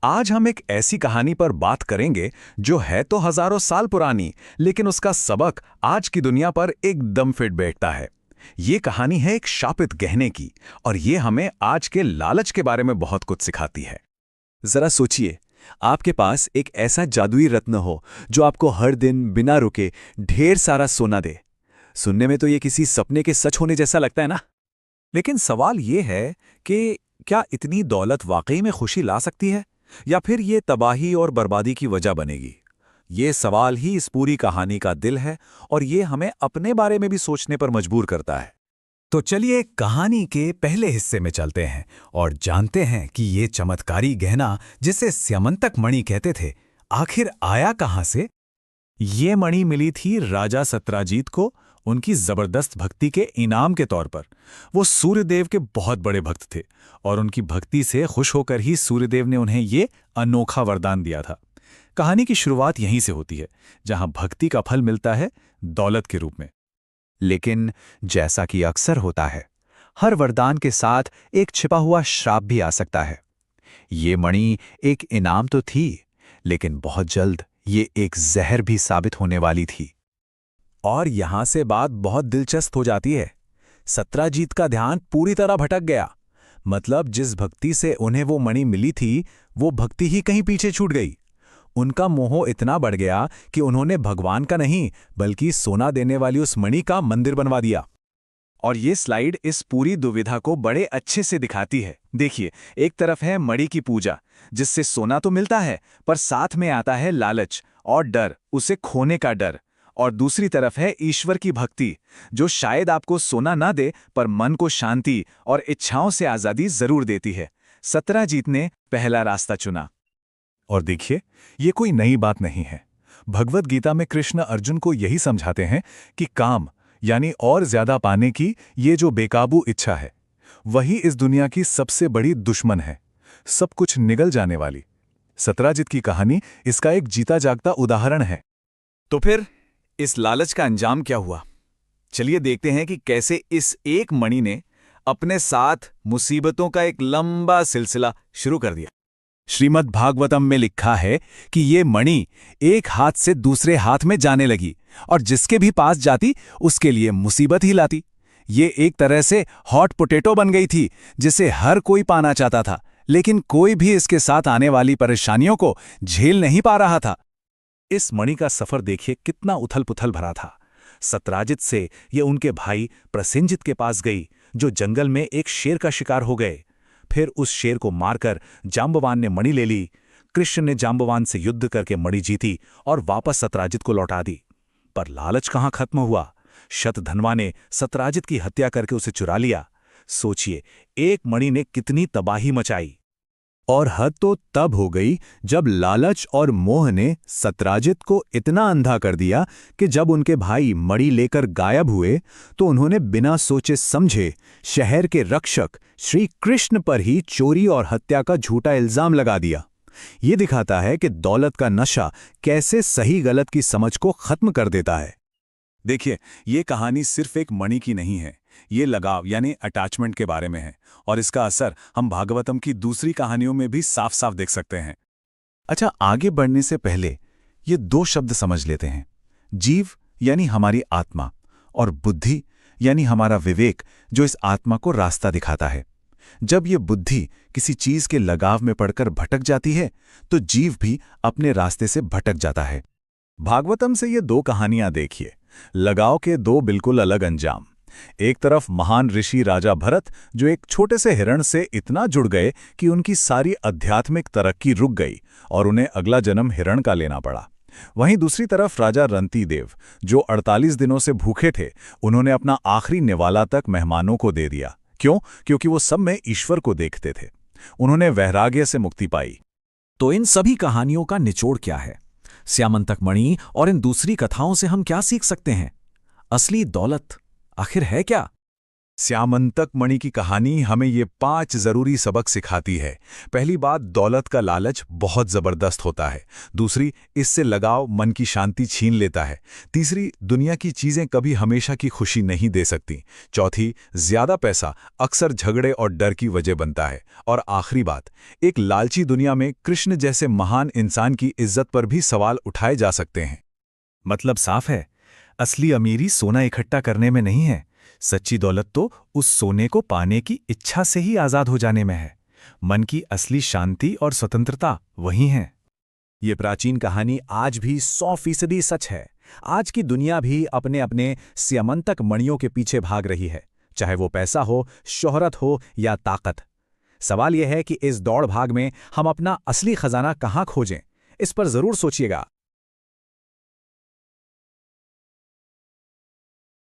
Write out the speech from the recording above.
आज हम एक ऐसी कहानी पर बात करेंगे जो है तो हजारों साल पुरानी, लेकिन उसका सबक आज की दुनिया पर एकदम फिट बैठता है। ये कहानी है एक शापित गहने की, और ये हमें आज के लालच के बारे में बहुत कुछ सिखाती है। जरा सोचिए, आपके पास एक ऐसा जादुई रत्न हो जो आपको हर दिन बिना रुके ढेर सारा सोना दे। सुनने में तो ये किसी सपने के सच होने जैसा लगता है ना। लेकिन सवाल ये है कि क्या इतनी दौलत वाकई में खुशी ला सकती है, या फिर ये तबाही और बर्बादी की वजह बनेगी? ये सवाल ही इस पूरी कहानी का दिल है, और ये हमें अपने बारे में भी सोचने पर मजबूर करता है। तो चलिए कहानी के पहले हिस्से में चलते हैं और जानते हैं कि ये चमत्कारी गहना, जिसे स्यमंतक मणि कहते थे, आखिर आया कहाँ से। ये मणि मिली थी राजा सत्राजीत को उनकी जबरदस्त भक्ति के इनाम के तौर पर। वो सूर्यदेव के बहुत बड़े भक्त थे, और उनकी भक्ति से खुश होकर ही सूर्यदेव ने उन्हें ये अनोखा वरदान दिया था। कहानी की शुरुआत यहीं से होती है, जहां भक्ति का फल मिलता है दौलत के रूप में। लेकिन जैसा कि अक्सर होता है, हर वरदान के साथ एक छिपा हुआ श्राप भी आ सकता है। ये मणि एक इनाम तो थी, लेकिन बहुत जल्द ये एक जहर भी साबित होने वाली थी। और यहां से बात बहुत दिलचस्प हो जाती है। सत्राजीत का ध्यान पूरी तरह भटक गया। मतलब जिस भक्ति से उन्हें वो मणि मिली थी, वो भक्ति ही कहीं पीछे छूट गई। उनका मोह इतना बढ़ गया कि उन्होंने भगवान का नहीं, बल्कि सोना देने वाली उस मणि का मंदिर बनवा दिया। और ये स्लाइड इस पूरी दुविधा को बड़े अच्छे से दिखाती है। देखिए, एक तरफ है मणि की पूजा, जिससे सोना तो मिलता है, पर साथ में आता है लालच और डर, उसे खोने का डर। और दूसरी तरफ है ईश्वर की भक्ति, जो शायद आपको सोना ना दे, पर मन को शांति और इच्छाओं से आजादी जरूर देती है। सत्राजीत ने पहला रास्ता चुना। और देखिए, ये कोई नई बात नहीं है। भगवत गीता में कृष्ण अर्जुन को यही समझाते हैं कि काम, यानी और ज्यादा पाने की ये जो बेकाबू इच्छा है, वही इस दुनिया की सबसे बड़ी दुश्मन है, सब कुछ निगल जाने वाली। सत्राजित की कहानी इसका एक जीता जागता उदाहरण है। तो फिर इस लालच का अंजाम क्या हुआ? चलिए देखते हैं कि कैसे इस एक मणि ने अपने साथ मुसीबतों का एक लंबा सिलसिला शुरू कर दिया। श्रीमद् भागवतम में लिखा है कि ये मणि एक हाथ से दूसरे हाथ में जाने लगी, और जिसके भी पास जाती उसके लिए मुसीबत ही लाती। ये एक तरह से हॉट पोटैटो बन गई थी, जिसे हर कोई पाना चाहता था, लेकिन कोई भी इसके साथ आने वाली परेशानियों को झेल नहीं पा रहा था। इस मणि का सफर देखिए कितना उथल पुथल भरा था। सत्राजित से ये उनके भाई प्रसेनजित के पास गई, जो जंगल में एक शेर का शिकार हो गए। फिर उस शेर को मारकर जांबवान ने मणि ले ली। कृष्ण ने जांबवान से युद्ध करके मणि जीती और वापस सत्राजित को लौटा दी। पर लालच कहाँ खत्म हुआ। शतधन्वा ने सत्राजित की हत्या करके उसे चुरा लिया। सोचिए, एक मणि ने कितनी तबाही मचाई। और हद तो तब हो गई जब लालच और मोह ने सत्राजित को इतना अंधा कर दिया कि जब उनके भाई मणि लेकर गायब हुए, तो उन्होंने बिना सोचे समझे शहर के रक्षक श्री कृष्ण पर ही चोरी और हत्या का झूठा इल्जाम लगा दिया। ये दिखाता है कि दौलत का नशा कैसे सही गलत की समझ को खत्म कर देता है। देखिए, ये कहानी सिर्फ एक मणि की नहीं है, ये लगाव यानी अटैचमेंट के बारे में है, और इसका असर हम भागवतम की दूसरी कहानियों में भी साफ साफ देख सकते हैं। अच्छा, आगे बढ़ने से पहले ये दो शब्द समझ लेते हैं। जीव यानी हमारी आत्मा, और बुद्धि यानी हमारा विवेक, जो इस आत्मा को रास्ता दिखाता है। जब ये बुद्धि किसी चीज के लगाव में पड़कर भटक जाती है, तो जीव भी अपने रास्ते से भटक जाता है। भागवतम से ये दो कहानियां देखिए, लगाव के दो बिल्कुल अलग अंजाम। एक तरफ महान ऋषि राजा भरत, जो एक छोटे से हिरण से इतना जुड़ गए कि उनकी सारी आध्यात्मिक तरक्की रुक गई और उन्हें अगला जन्म हिरण का लेना पड़ा। वहीं दूसरी तरफ राजा रंतीदेव, जो 48 दिनों से भूखे थे, उन्होंने अपना आखिरी निवाला तक मेहमानों को दे दिया। क्यों? क्योंकि वो सब में ईश्वर को देखते थे। उन्होंने वैराग्य से मुक्ति पाई। तो इन सभी कहानियों का निचोड़ क्या है? स्यामंतक मणि और इन दूसरी कथाओं से हम क्या सीख सकते हैं? असली दौलत आखिर है क्या? श्यामंतक मणि की कहानी हमें ये 5 जरूरी सबक सिखाती है। पहली बात, दौलत का लालच बहुत जबरदस्त होता है। दूसरी, इससे लगाव मन की शांति छीन लेता है। तीसरी, दुनिया की चीजें कभी हमेशा की खुशी नहीं दे सकती। चौथी, ज्यादा पैसा अक्सर झगड़े और डर की वजह बनता है। और आखिरी बात, एक लालची दुनिया में कृष्ण जैसे महान इंसान की इज्जत पर भी सवाल उठाए जा सकते हैं। मतलब साफ है, असली अमीरी सोना इकट्ठा करने में नहीं है। सच्ची दौलत तो उस सोने को पाने की इच्छा से ही आजाद हो जाने में है। मन की असली शांति और स्वतंत्रता वही है। ये प्राचीन कहानी आज भी 100% सच है। आज की दुनिया भी अपने अपने स्यमंतक मणियों के पीछे भाग रही है, चाहे वो पैसा हो, शोहरत हो या ताकत। सवाल यह है कि इस दौड़ भाग में हम अपना असली खजाना कहाँ खोजें। इस पर जरूर सोचिएगा।